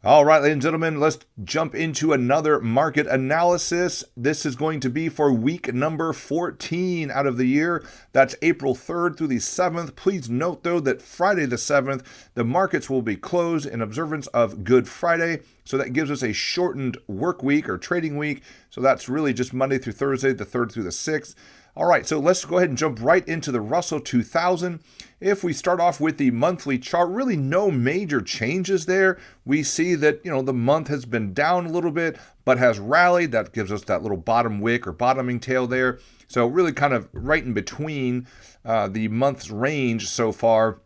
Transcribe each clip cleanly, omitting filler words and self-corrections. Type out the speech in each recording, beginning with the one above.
All right, ladies and gentlemen, let's jump into another market analysis. This is going to be for week number 14 out of the year. That's April 3rd through the 7th. Please note, though, that Friday the 7th, the markets will be closed in observance of Good Friday. So that gives us a shortened work week or trading week. So that's really just Monday through Thursday, the 3rd through the 6th. All right, so let's go ahead and jump right into the Russell 2000. If we start off with the monthly chart, really no major changes there. We see that, the month has been down a little bit, but has rallied. That gives us that little bottom wick or bottoming tail there. So really kind of right in between the month's range so far.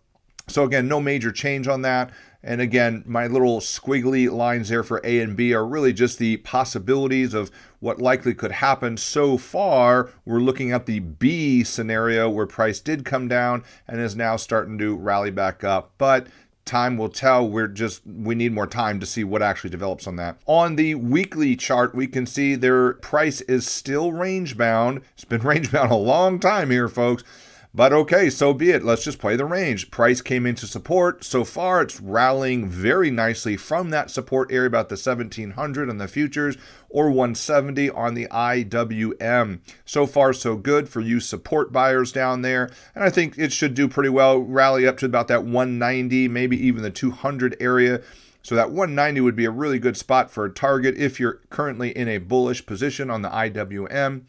So again, no major change on that. And again, my little squiggly lines there for A and B are really just the possibilities of what likely could happen. So far, we're looking at the B scenario where price did come down and is now starting to rally back up. But time will tell. We need more time to see what actually develops on that. On the weekly chart, we can see their price is still range bound. It's been range bound a long time here, folks. But okay, so be it. Let's just play the range. Price came into support. So far, it's rallying very nicely from that support area, about the 1700 on the futures or 170 on the IWM. So far, so good for you support buyers down there. And I think it should do pretty well, rally up to about that 190, maybe even the 200 area. So that 190 would be a really good spot for a target if you're currently in a bullish position on the IWM.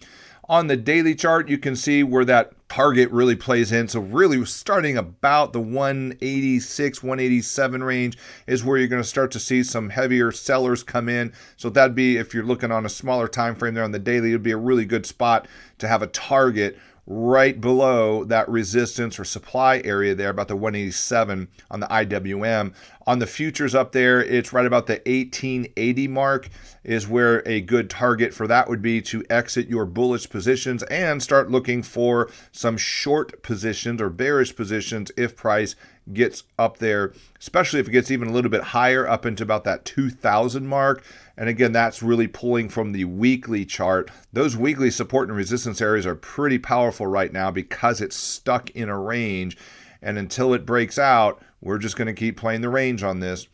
On the daily chart, you can see where that target really plays in. So really starting about the 186, 187 range is where you're going to start to see some heavier sellers come in. So that'd be, if you're looking on a smaller time frame there on the daily, it'd be a really good spot to have a target right below that resistance or supply area there, about the 187 on the IWM. On the futures up there, it's right about the 1880 mark is where a good target for that would be to exit your bullish positions and start looking for some short positions or bearish positions if price gets up there, especially if it gets even a little bit higher up into about that 2000 mark. And again, that's really pulling from the weekly chart. Those weekly support and resistance areas are pretty powerful right now because it's stuck in a range. And until it breaks out, we're just going to keep playing the range on this.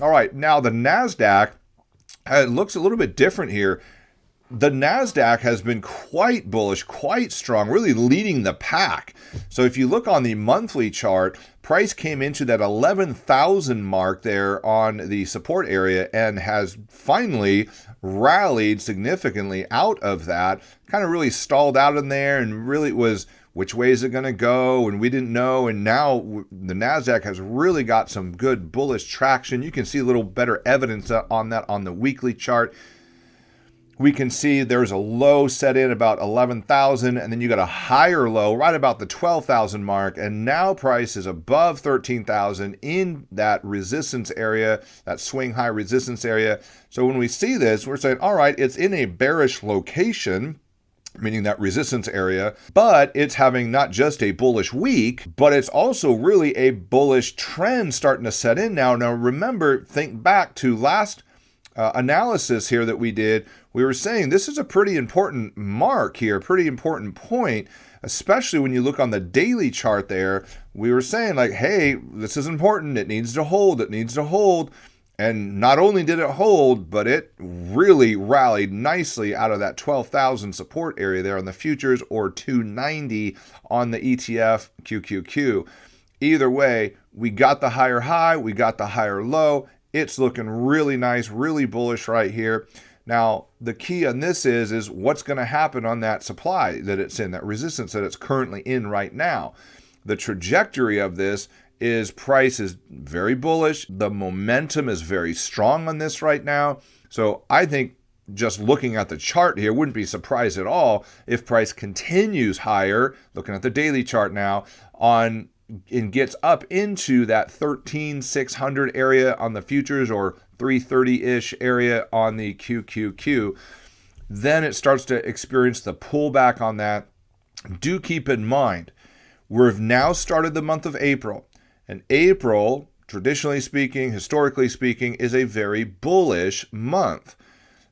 All right, now the NASDAQ, it looks a little bit different here. The NASDAQ has been quite bullish, quite strong, really leading the pack. So if you look on the monthly chart, price came into that 11,000 mark there on the support area and has finally rallied significantly out of that. Kind of really stalled out in there and really was, which way is it going to go? And we didn't know. And now the NASDAQ has really got some good bullish traction. You can see a little better evidence on that on the weekly chart. We can see there's a low set in about 11,000, and then you got a higher low right about the 12,000 mark, and now price is above 13,000 in that resistance area, that swing high resistance area. So when we see this, we're saying, all right, it's in a bearish location, meaning that resistance area, but it's having not just a bullish week, but it's also really a bullish trend starting to set in now. Now remember, think back to last analysis here that we did. We were saying this is a pretty important mark here, pretty important point, especially when you look on the daily chart there. We were saying like, hey, this is important. It needs to hold. It needs to hold. And not only did it hold, but it really rallied nicely out of that 12,000 support area there on the futures, or 290 on the ETF QQQ. Either way, we got the higher high, we got the higher low. It's looking really nice, really bullish right here. Now, the key on this is what's going to happen on that supply that it's in, that resistance that it's currently in right now. The trajectory of this is price is very bullish. The momentum is very strong on this right now. So I think just looking at the chart here, wouldn't be surprised at all if price continues higher, looking at the daily chart now, and gets up into that 13,600 area on the futures, or 330-ish area on the QQQ. Then it starts to experience the pullback on that. Do keep in mind, we've now started the month of April. And April, traditionally speaking, historically speaking, is a very bullish month.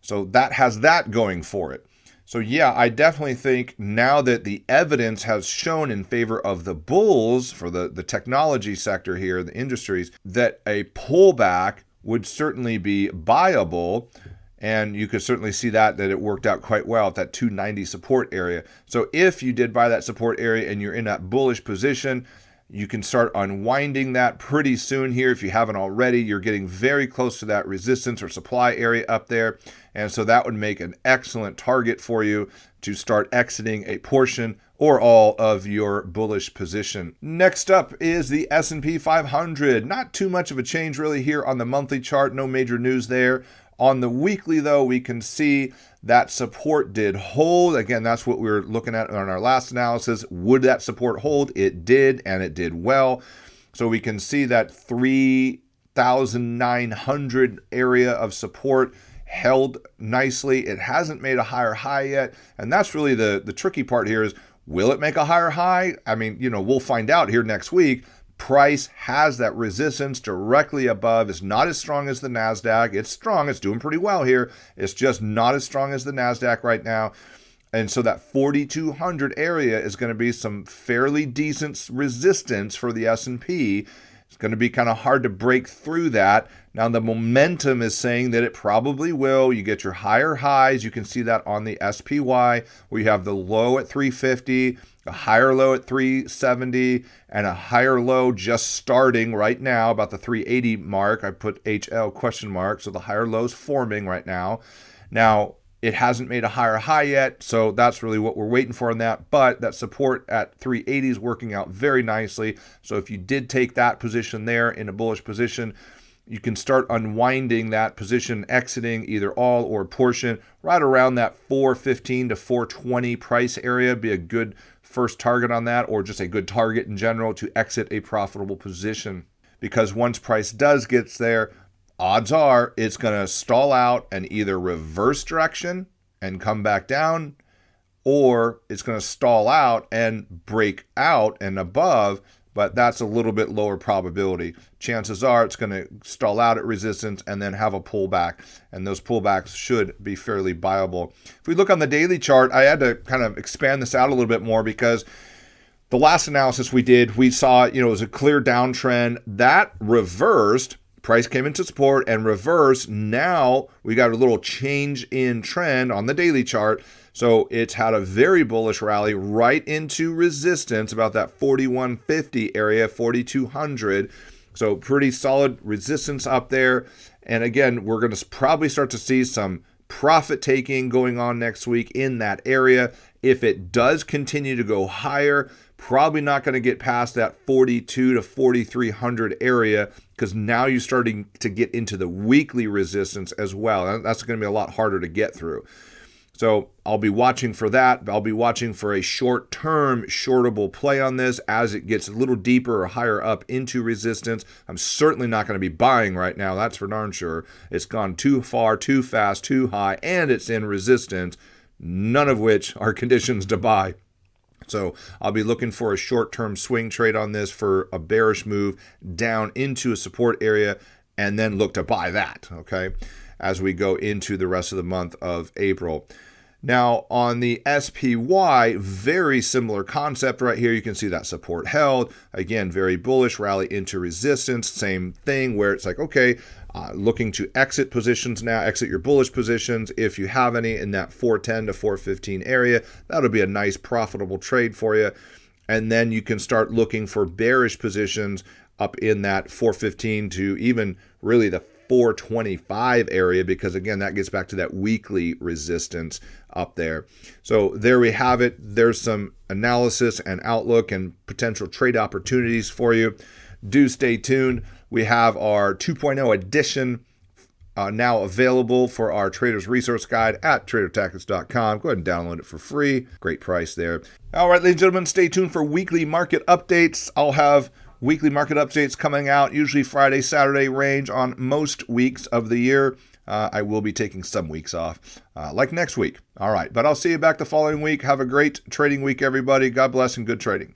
So that has that going for it. So yeah, I definitely think now that the evidence has shown in favor of the bulls for the technology sector here, the industries, that a pullback would certainly be buyable. And you could certainly see that it worked out quite well at that 290 support area. So if you did buy that support area and you're in that bullish position, you can start unwinding that pretty soon here. If you haven't already, you're getting very close to that resistance or supply area up there. And so that would make an excellent target for you to start exiting a portion or all of your bullish position. Next up is the S&P 500. Not too much of a change really here on the monthly chart. No major news there. On the weekly, though, we can see that support did hold. Again, that's what we were looking at on our last analysis. Would that support hold? It did, and it did well. So we can see that 3,900 area of support held nicely. It hasn't made a higher high yet, and that's really the tricky part here is, will it make a higher high? I mean, we'll find out here next week. Price has that resistance directly above. It's not as strong as the NASDAQ. It's strong. It's doing pretty well here. It's just not as strong as the NASDAQ right now. And so that 4,200 area is going to be some fairly decent resistance for the S&P. It's going to be kind of hard to break through that. Now, the momentum is saying that it probably will. You get your higher highs. You can see that on the SPY, where you have the low at 350, a higher low at 370, and a higher low just starting right now, about the 380 mark. I put HL question mark, so the higher low is forming right now. Now, it hasn't made a higher high yet, so that's really what we're waiting for on that. But that support at 380 is working out very nicely. So if you did take that position there in a bullish position, you can start unwinding that position, exiting either all or portion right around that 415 to 420 price area. Be a good first target on that, or just a good target in general to exit a profitable position. Because once price does get there, odds are it's going to stall out and either reverse direction and come back down, or it's going to stall out and break out and above, but that's a little bit lower probability. Chances are it's going to stall out at resistance and then have a pullback, and those pullbacks should be fairly viable. If we look on the daily chart, I had to kind of expand this out a little bit more because the last analysis we did, we saw, it was a clear downtrend that reversed. Price came into support and reversed. Now we got a little change in trend on the daily chart. So it's had a very bullish rally right into resistance, about that 4150 area, 4200. So pretty solid resistance up there. And again, we're going to probably start to see some profit taking going on next week in that area. If it does continue to go higher, probably not going to get past that 42 to 4300 area, because now you're starting to get into the weekly resistance as well. And that's going to be a lot harder to get through. So I'll be watching for that. I'll be watching for a short-term shortable play on this as it gets a little deeper or higher up into resistance. I'm certainly not going to be buying right now. That's for darn sure. It's gone too far, too fast, too high, and it's in resistance, none of which are conditions to buy. So I'll be looking for a short-term swing trade on this for a bearish move down into a support area, and then look to buy that, okay, as we go into the rest of the month of April. Now, on the SPY, very similar concept right here. You can see that support held. Again, very bullish, rally into resistance. Same thing where it's like, okay, looking to exit positions now, exit your bullish positions if you have any in that 410 to 415 area. That'll be a nice profitable trade for you. And then you can start looking for bearish positions up in that 415 to even really the 425 area, because again, that gets back to that weekly resistance up there. So there we have it. There's some analysis and outlook and potential trade opportunities for you. Do stay tuned. We have our 2.0 edition now available for our Trader's Resource Guide at TraderTactics.com. Go ahead and download it for free. Great price there. All right, ladies and gentlemen, stay tuned for weekly market updates. I'll have weekly market updates coming out, usually Friday, Saturday range on most weeks of the year. I will be taking some weeks off, like next week. All right, but I'll see you back the following week. Have a great trading week, everybody. God bless and good trading.